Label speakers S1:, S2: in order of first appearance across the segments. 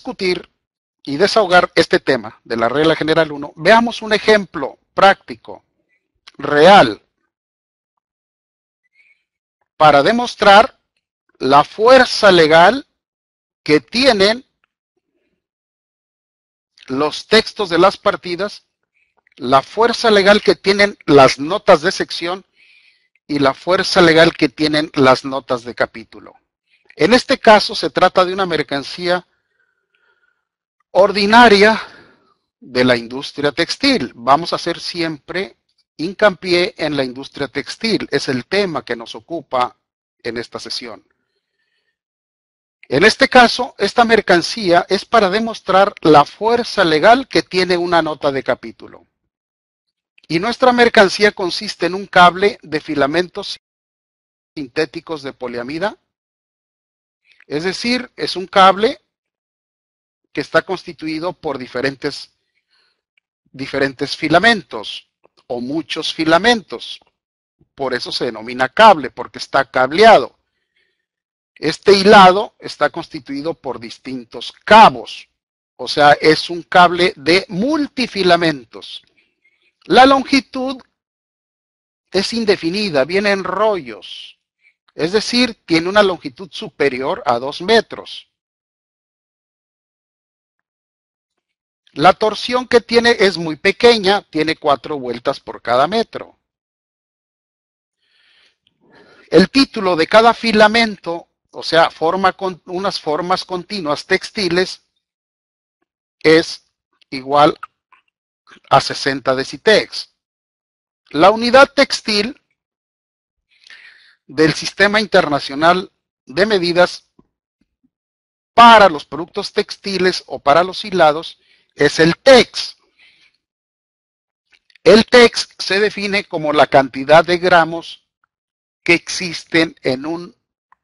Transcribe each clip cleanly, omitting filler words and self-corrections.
S1: discutir y desahogar este tema de la regla general 1, veamos un ejemplo práctico, real, para demostrar la fuerza legal que tienen los textos de las partidas, la fuerza legal que tienen las notas de sección y la fuerza legal que tienen las notas de capítulo. En este caso se trata de una mercancía ordinaria de la industria textil. Vamos a hacer siempre hincapié en la industria textil. Es el tema que nos ocupa en esta sesión. En este caso, esta mercancía es para demostrar la fuerza legal que tiene una nota de capítulo. Y nuestra mercancía consiste en un cable de filamentos sintéticos de poliamida. Es decir, es un cable que está constituido por diferentes filamentos o muchos filamentos. Por eso se denomina cable, porque está cableado. Este hilado está constituido por distintos cabos, o sea, es un cable de multifilamentos. La longitud es indefinida, viene en rollos, es decir, tiene una longitud superior a 2 metros. La torsión que tiene es muy pequeña, tiene 4 vueltas por cada metro. El título de cada filamento, o sea, unas formas continuas textiles, es igual a 60 decitex. La unidad textil del Sistema Internacional de Medidas para los productos textiles o para los hilados es el TEX. El TEX se define como la cantidad de gramos que existen en un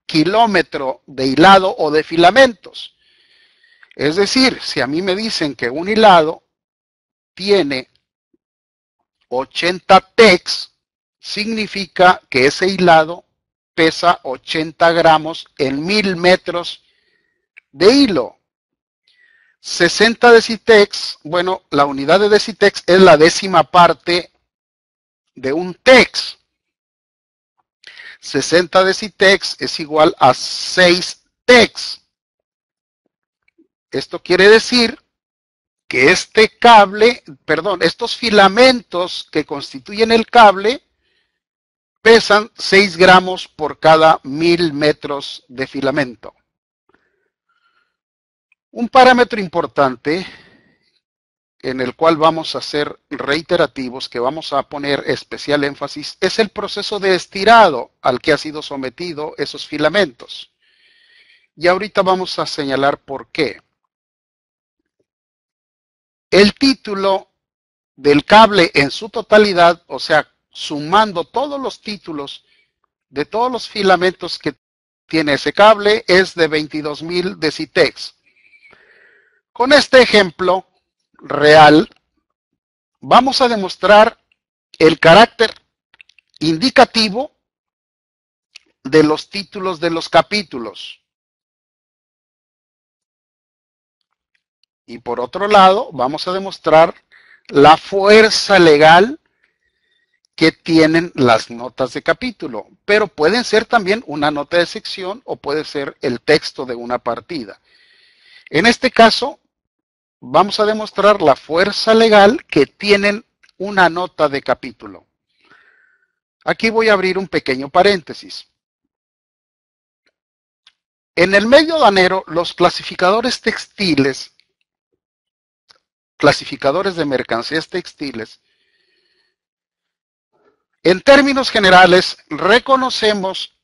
S1: kilómetro de hilado o de filamentos. Es decir, si a mí me dicen que un hilado tiene 80 TEX, significa que ese hilado pesa 80 gramos en 1000 metros de hilo. 60 decitex, bueno, la unidad de decitex es la décima parte de un tex. 60 decitex es igual a 6 tex. Esto quiere decir que estos filamentos que constituyen el cable pesan 6 gramos por cada 1000 metros de filamento. Un parámetro importante en el cual vamos a ser reiterativos, que vamos a poner especial énfasis, es el proceso de estirado al que ha sido sometido esos filamentos. Y ahorita vamos a señalar por qué. El título del cable en su totalidad, o sea, sumando todos los títulos de todos los filamentos que tiene ese cable, es de 22,000 decitex. Con este ejemplo real, vamos a demostrar el carácter indicativo de los títulos de los capítulos. Y por otro lado, vamos a demostrar la fuerza legal que tienen las notas de capítulo, pero pueden ser también una nota de sección o puede ser el texto de una partida. En este caso, vamos a demostrar la fuerza legal que tienen una nota de capítulo. Aquí voy a abrir un pequeño paréntesis. En el medio aduanero, los clasificadores textiles, clasificadores de mercancías textiles, en términos generales, reconocemos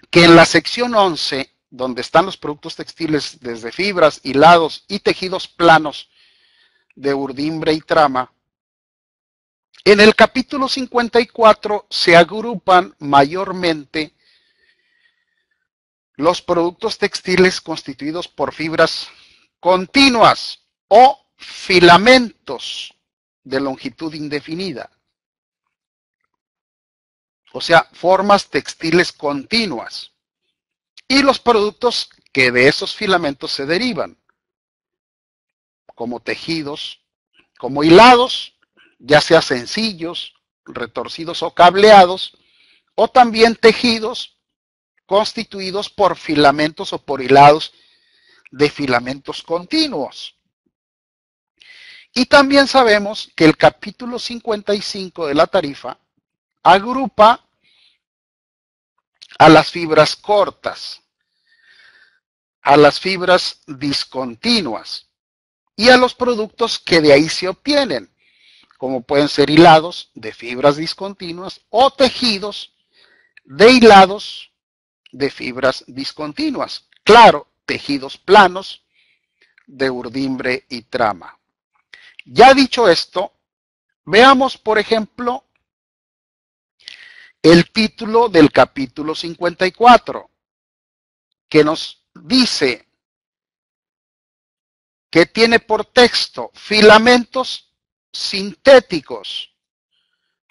S1: que en la sección 11, donde están los productos textiles desde fibras, hilados y tejidos planos de urdimbre y trama, en el capítulo 54 se agrupan mayormente los productos textiles constituidos por fibras continuas o filamentos de longitud indefinida. O sea, formas textiles continuas. Y los productos que de esos filamentos se derivan, como tejidos, como hilados, ya sea sencillos, retorcidos o cableados, o también tejidos constituidos por filamentos o por hilados de filamentos continuos. Y también sabemos que el capítulo 55 de la tarifa agrupa a las fibras cortas, a las fibras discontinuas y a los productos que de ahí se obtienen, como pueden ser hilados de fibras discontinuas o tejidos de hilados de fibras discontinuas. Claro, tejidos planos de urdimbre y trama. Ya dicho esto, veamos, por ejemplo, el título del capítulo 54, que nos dice que tiene por texto filamentos sintéticos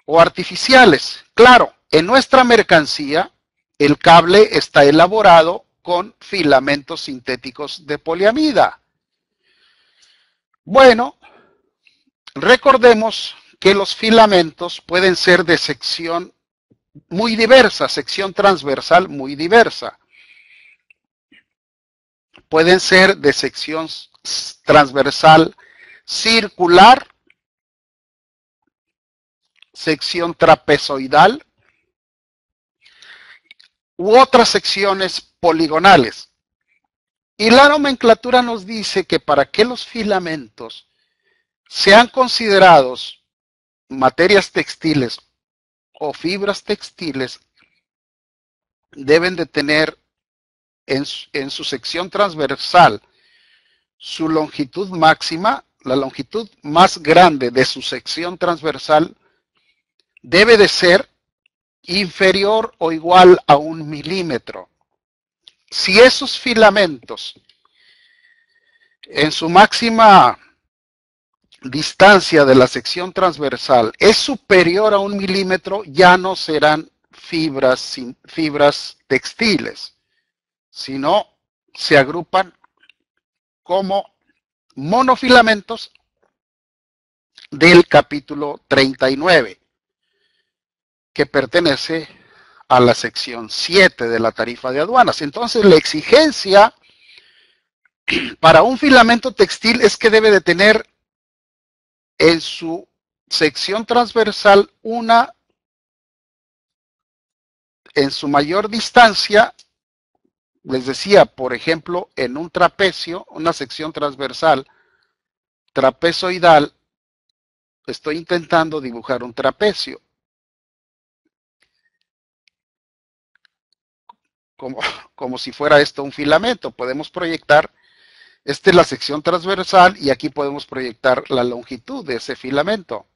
S1: o artificiales. Claro, en nuestra mercancía el cable está elaborado con filamentos sintéticos de poliamida. Bueno, recordemos que los filamentos pueden ser de sección muy diversa, sección transversal muy diversa. Pueden ser de sección transversal circular, sección trapezoidal u otras secciones poligonales. Y la nomenclatura nos dice que para que los filamentos sean considerados materias textiles o fibras textiles, deben de tener en su sección transversal su longitud máxima, la longitud más grande de su sección transversal debe de ser inferior o igual a 1 milímetro. Si esos filamentos en su máxima distancia de la sección transversal es superior a 1 milímetro, ya no serán fibras textiles, sino se agrupan como monofilamentos del capítulo 39, que pertenece a la sección 7 de la tarifa de aduanas. Entonces, la exigencia para un filamento textil es que debe de tener en su sección transversal en su mayor distancia, les decía, por ejemplo, en un trapecio, una sección transversal trapezoidal, estoy intentando dibujar un trapecio. Como si fuera esto un filamento. Podemos proyectar, esta es la sección transversal y aquí podemos proyectar la longitud de ese filamento.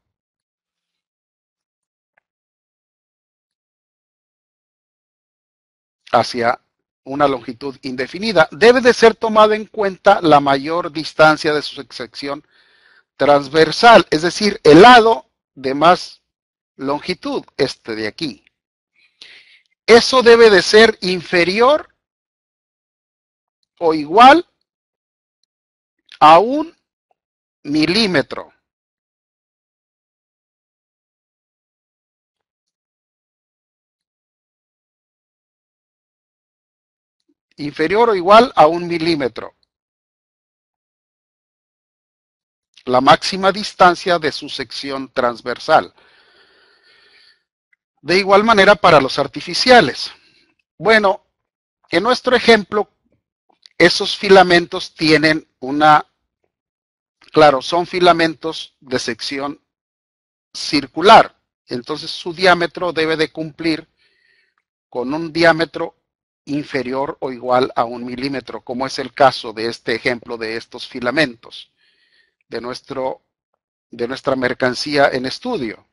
S1: Hacia una longitud indefinida. Debe de ser tomada en cuenta la mayor distancia de su sección transversal, es decir, el lado de más longitud, este de aquí. Eso debe de ser inferior o igual a 1 milímetro. Inferior o igual a 1 milímetro. La máxima distancia de su sección transversal. De igual manera para los artificiales. Bueno, en nuestro ejemplo, esos filamentos tienen claro, son filamentos de sección circular. Entonces su diámetro debe de cumplir con un diámetro inferior o igual a 1 milímetro, como es el caso de este ejemplo de estos filamentos de nuestra mercancía en estudio.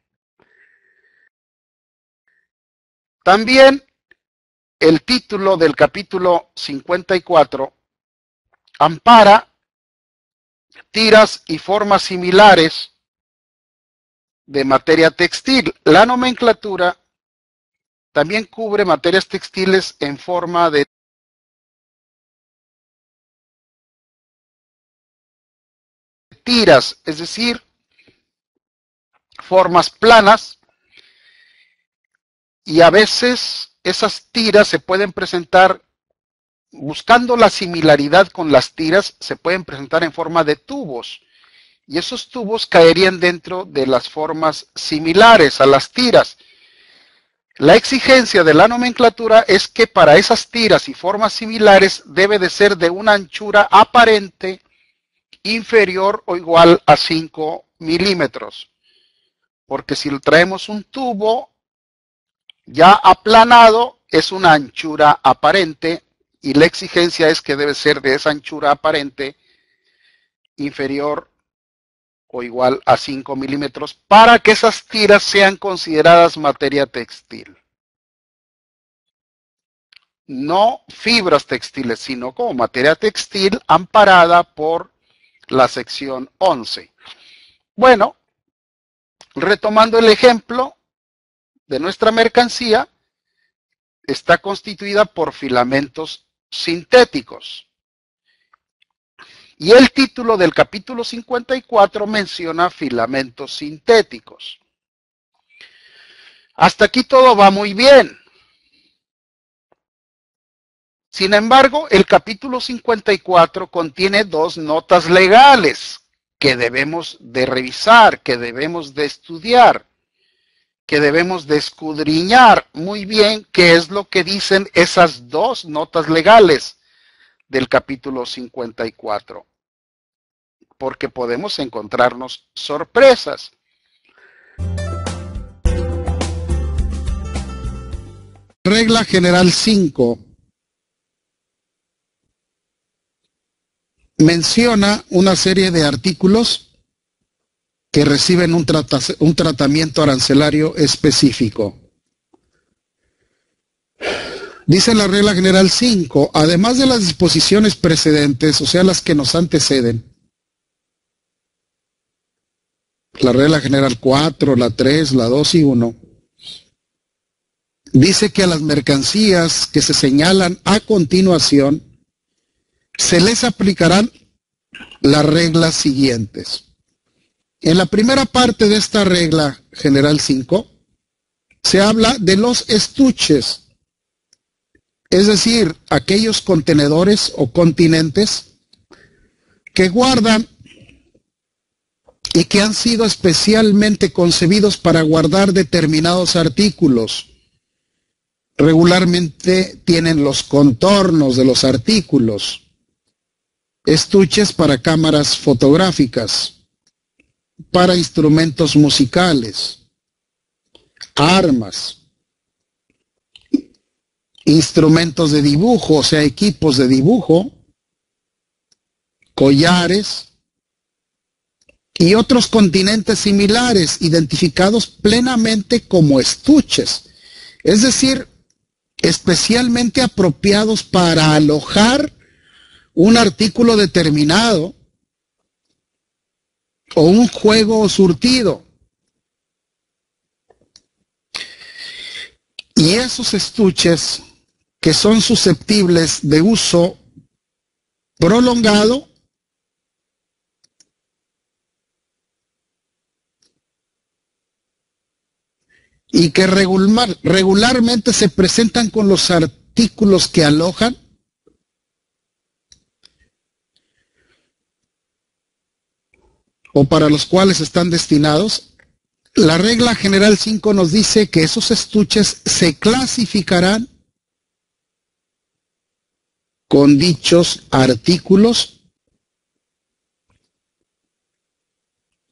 S1: También el título del capítulo 54 ampara tiras y formas similares de materia textil. La nomenclatura también cubre materias textiles en forma de tiras, es decir, formas planas, y a veces esas tiras se pueden presentar, buscando la similaridad con las tiras, se pueden presentar en forma de tubos, y esos tubos caerían dentro de las formas similares a las tiras. La exigencia de la nomenclatura es que para esas tiras y formas similares debe de ser de una anchura aparente inferior o igual a 5 milímetros. Porque si traemos un tubo ya aplanado, es una anchura aparente y la exigencia es que debe ser de esa anchura aparente inferior o igual a 5 milímetros para que esas tiras sean consideradas materia textil. No fibras textiles, sino como materia textil amparada por la sección 11. Bueno, retomando el ejemplo de nuestra mercancía, está constituida por filamentos sintéticos. Y el título del capítulo 54 menciona filamentos sintéticos. Hasta aquí todo va muy bien. Sin embargo, el capítulo 54 contiene dos notas legales que debemos de revisar, que debemos de estudiar, que debemos de escudriñar muy bien qué es lo que dicen esas dos notas legales del capítulo 54, porque podemos encontrarnos sorpresas. Regla general 5 menciona una serie de artículos que reciben un tratamiento arancelario específico. Dice la regla general 5, además de las disposiciones precedentes, o sea, las que nos anteceden, la regla general 4, la 3, la 2 y 1, dice que a las mercancías que se señalan a continuación se les aplicarán las reglas siguientes. En la primera parte de esta regla general 5 se habla de los estuches, es decir, aquellos contenedores o continentes que guardan y que han sido especialmente concebidos para guardar determinados artículos. Regularmente tienen los contornos de los artículos. Estuches para cámaras fotográficas, para instrumentos musicales, armas, instrumentos de dibujo, o sea, equipos de dibujo, collares y otros continentes similares identificados plenamente como estuches, es decir, especialmente apropiados para alojar un artículo determinado o un juego surtido. Y esos estuches que son susceptibles de uso prolongado y que regularmente se presentan con los artículos que alojan, o para los cuales están destinados, la regla general 5 nos dice que esos estuches se clasificarán con dichos artículos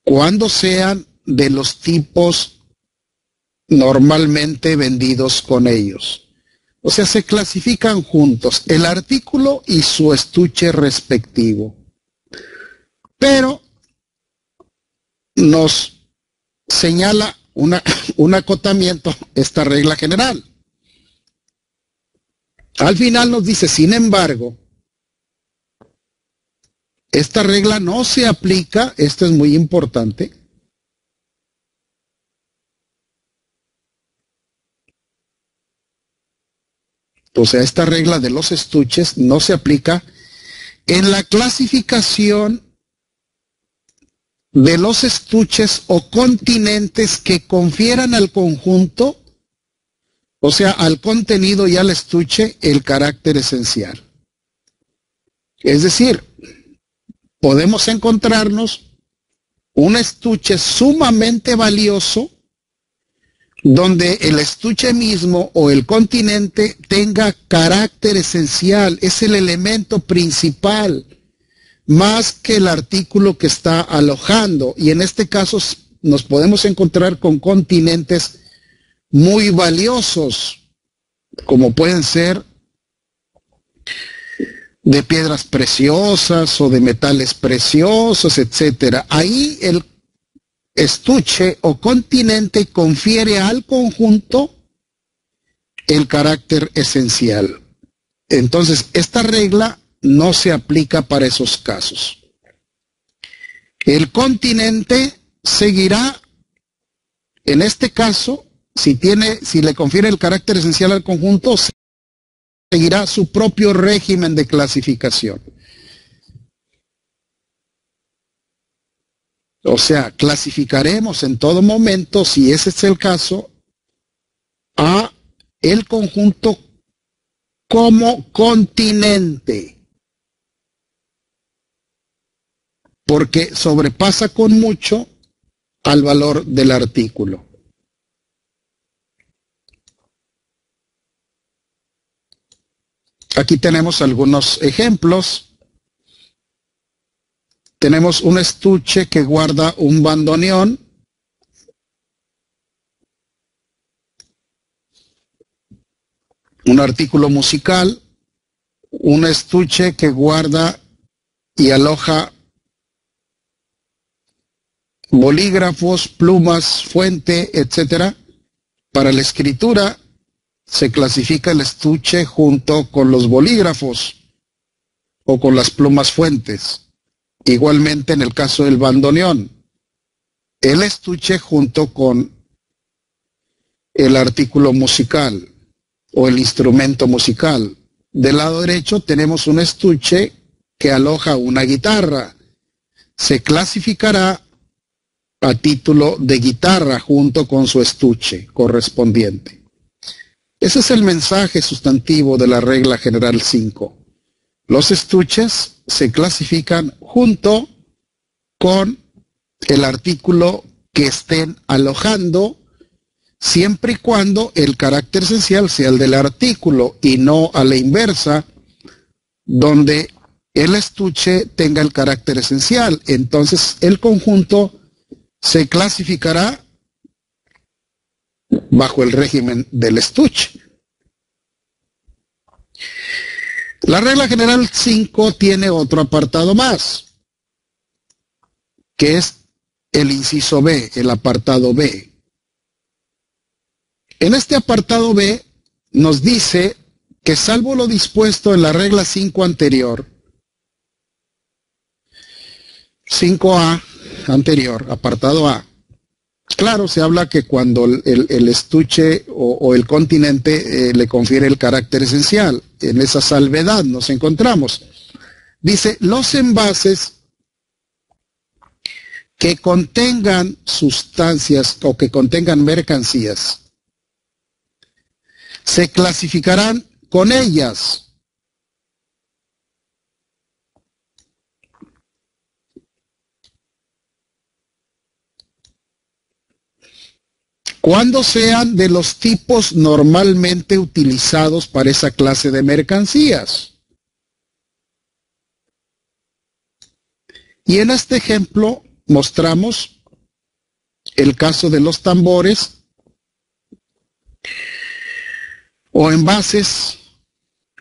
S1: cuando sean de los tipos normalmente vendidos con ellos. O sea, se clasifican juntos el artículo y su estuche respectivo. Pero nos señala un acotamiento esta regla general. Al final nos dice, sin embargo, esta regla no se aplica, esto es muy importante, o sea, esta regla de los estuches no se aplica en la clasificación de los estuches o continentes que confieran al conjunto, o sea, al contenido y al estuche, el carácter esencial. Es decir, podemos encontrarnos un estuche sumamente valioso donde el estuche mismo o el continente tenga carácter esencial, es el elemento principal, más que el artículo que está alojando. Y en este caso nos podemos encontrar con continentes muy valiosos, como pueden ser de piedras preciosas o de metales preciosos, etcétera. Ahí el estuche o continente confiere al conjunto el carácter esencial. Entonces, esta regla no se aplica para esos casos. El continente seguirá, en este caso, si le confiere el carácter esencial al conjunto, seguirá su propio régimen de clasificación. O sea, clasificaremos en todo momento, si ese es el caso, a el conjunto como continente, porque sobrepasa con mucho al valor del artículo. Aquí tenemos algunos ejemplos. Tenemos un estuche que guarda un bandoneón, un artículo musical, un estuche que guarda y aloja bolígrafos, plumas, fuente, etcétera. Para la escritura se clasifica el estuche junto con los bolígrafos o con las plumas fuentes. Igualmente en el caso del bandoneón, el estuche junto con el artículo musical o el instrumento musical. Del lado derecho tenemos un estuche que aloja una guitarra. Se clasificará a título de guitarra junto con su estuche correspondiente. Ese es el mensaje sustantivo de la regla general 5. Los estuches se clasifican junto con el artículo que estén alojando, siempre y cuando el carácter esencial sea el del artículo y no a la inversa, donde el estuche tenga el carácter esencial. Entonces el conjunto se clasificará bajo el régimen del estuche. La regla general 5 tiene otro apartado más, que es el inciso B, el apartado B. En este apartado B nos dice que salvo lo dispuesto en la regla 5 anterior, 5A anterior, apartado A, claro, se habla que cuando el estuche o el continente le confiere el carácter esencial, en esa salvedad nos encontramos. Dice, los envases que contengan sustancias o que contengan mercancías se clasificarán con ellas. Cuando sean de los tipos normalmente utilizados para esa clase de mercancías. Y en este ejemplo mostramos el caso de los tambores o envases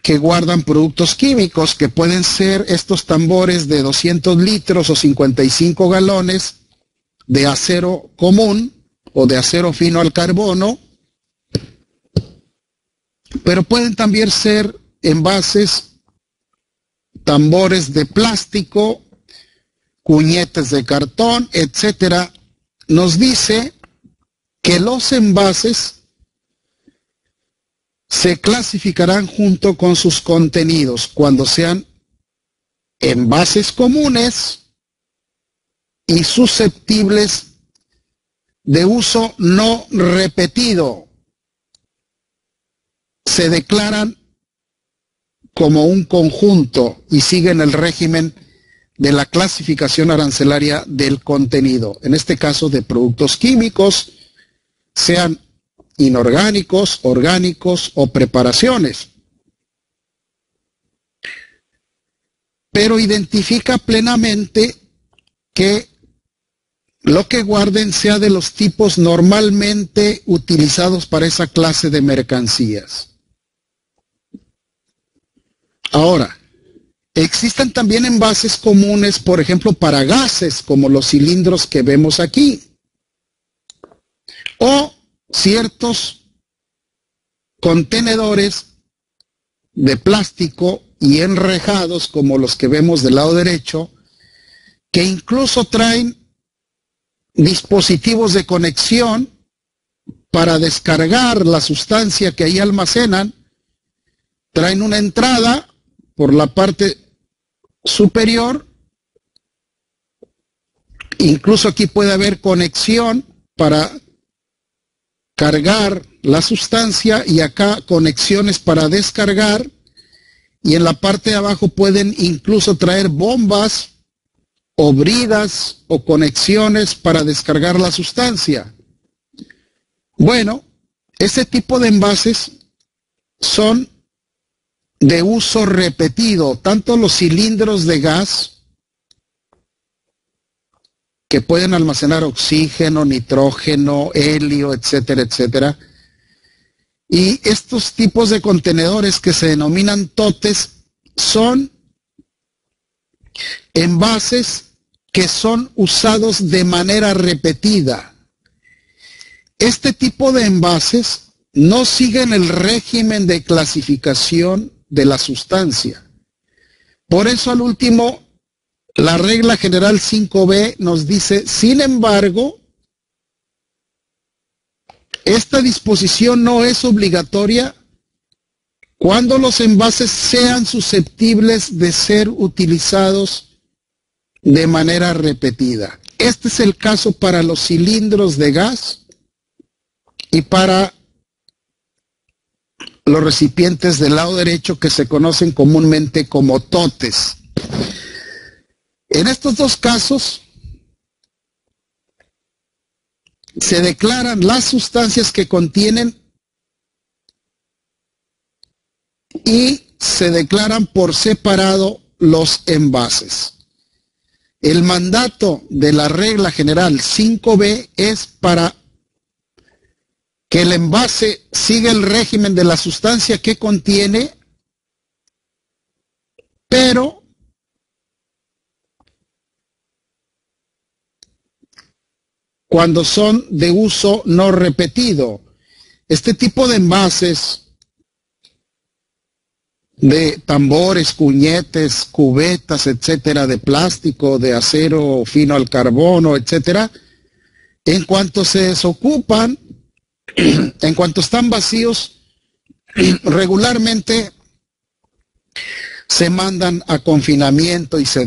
S1: que guardan productos químicos, que pueden ser estos tambores de 200 litros o 55 galones de acero común o de acero fino al carbono, pero pueden también ser envases, tambores de plástico, cuñetes de cartón, etcétera. Nos dice que los envases se clasificarán junto con sus contenidos cuando sean envases comunes y susceptibles de uso no repetido se declaran como un conjunto y siguen el régimen de la clasificación arancelaria del contenido, en este caso de productos químicos, sean inorgánicos, orgánicos o preparaciones. Pero identifica plenamente que lo que guarden sea de los tipos normalmente utilizados para esa clase de mercancías. Ahora, existen también envases comunes, por ejemplo, para gases, como los cilindros que vemos aquí, o ciertos contenedores de plástico y enrejados, como los que vemos del lado derecho, que incluso traen dispositivos de conexión para descargar la sustancia que ahí almacenan. Traen una entrada por la parte superior, incluso aquí puede haber conexión para cargar la sustancia y acá conexiones para descargar, y en la parte de abajo pueden incluso traer bombas o bridas o conexiones para descargar la sustancia. Bueno, ese tipo de envases son de uso repetido, tanto los cilindros de gas, que pueden almacenar oxígeno, nitrógeno, helio, etcétera, etcétera. Y estos tipos de contenedores que se denominan totes son envases que son usados de manera repetida. Este tipo de envases no siguen el régimen de clasificación de la sustancia. Por eso al último, la regla general 5B nos dice, sin embargo, esta disposición no es obligatoria cuando los envases sean susceptibles de ser utilizados de manera repetida. Este es el caso para los cilindros de gas y para los recipientes del lado derecho, que se conocen comúnmente como totes. En estos dos casos se declaran las sustancias que contienen y se declaran por separado los envases. El mandato de la regla general 5B es para que el envase siga el régimen de la sustancia que contiene, pero cuando son de uso no repetido. Este tipo de envases de tambores, cuñetes, cubetas, etcétera, de plástico, de acero fino al carbono, etcétera, en cuanto se desocupan, en cuanto están vacíos, regularmente se mandan a confinamiento y se